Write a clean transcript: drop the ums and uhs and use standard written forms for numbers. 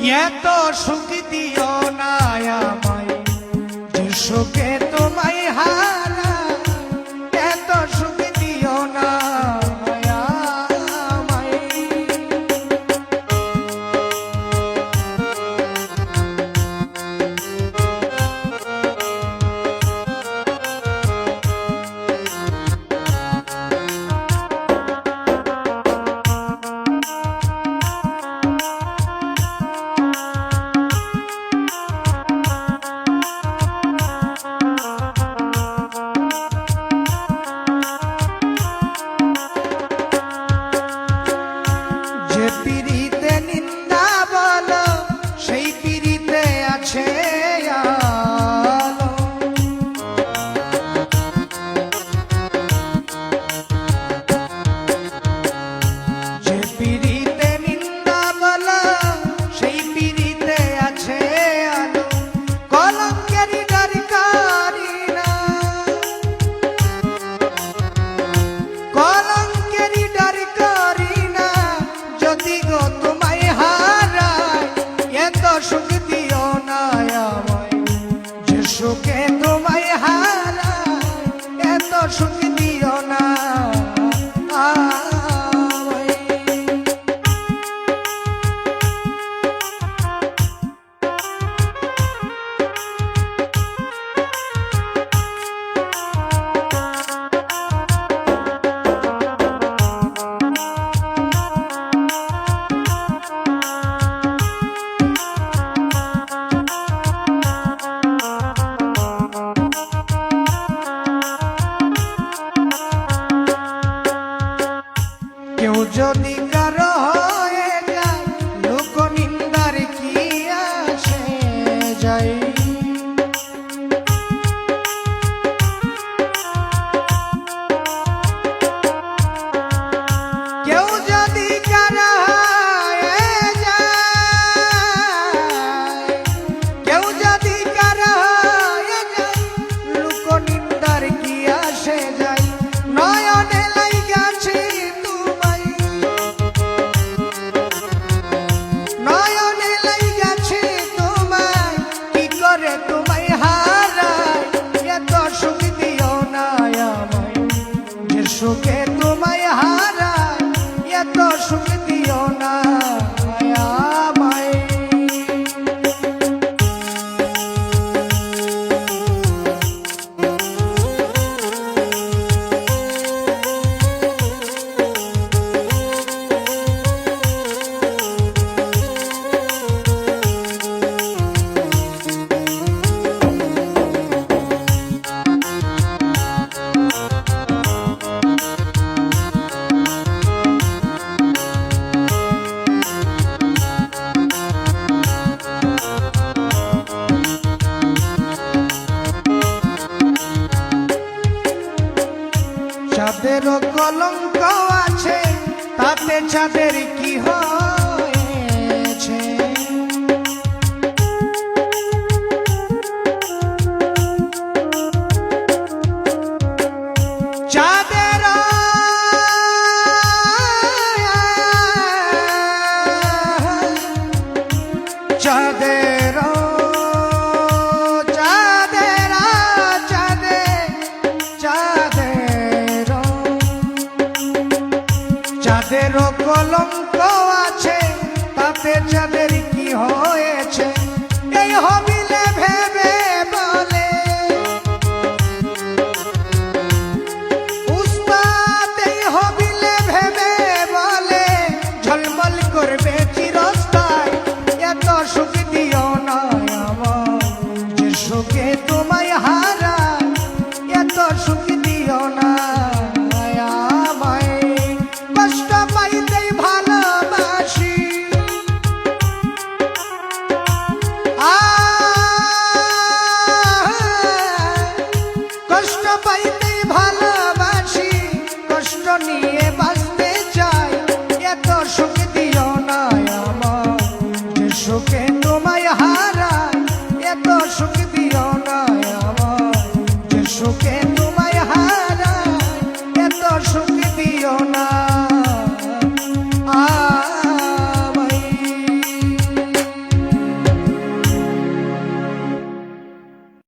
এত সুখ দিও না আমায় যে সুখে তোমায় হারা, এত সুখ দিও না আমায়। যে পিরিতে নিন্দা বলো সেই পিরিতে আছে আলো, যে পিরিতে নিন্দা বলো সেই পিরিতে আছে আলো। কলঙ্কের ডর করি না, কলঙ্কের ডর করি না, যদি গো তোমায় হারাই এত সুখ দিও না আমায় যে সুখে তোমায় হারাই, এত সুখ দিও না আমায়। কেউ যদি কারো হয়ে যায় লোক নিন্দার কি আসে যায়, কেউ যদি কারো হয়ে যায়, কেউ যদি কারো হয়ে যায় লোক নিন্দার কি আসে যায়। নয়নে লাইগাছে তোমায়, নয়নে লাইগাছে তোমায়, কি করে তোমায় হারাই এত সুখ দিও না আমায় যে সুখে তোমায় হারাই, এত সুখ দিও না আমায়। চাঁদেরও কলঙ্ক আছে তাতে চাঁদের কি হয়েছে, চাঁদের চাঁদের চাঁদের চাঁদের চাঁদেরও কলঙ্ক আছে তাতে চাঁদের কি হয়েছে। এই হবিলে ভেবে বলে উস্তাদ, এই হবিলে ভেবে বলে ঝলমল করবে চিরস্থায়ী, এত সুখ দিও না আমায় যে সুখে তোমায় হারাই, এত সুখ দিও না আমায়। কষ্ট পাইতেই ভালোবাসি, কষ্ট পাইতেই ভালোবাসি, কষ্ট নিয়ে বাঁচতে চাই, এত সুখ দিও না আমায় যে সুখে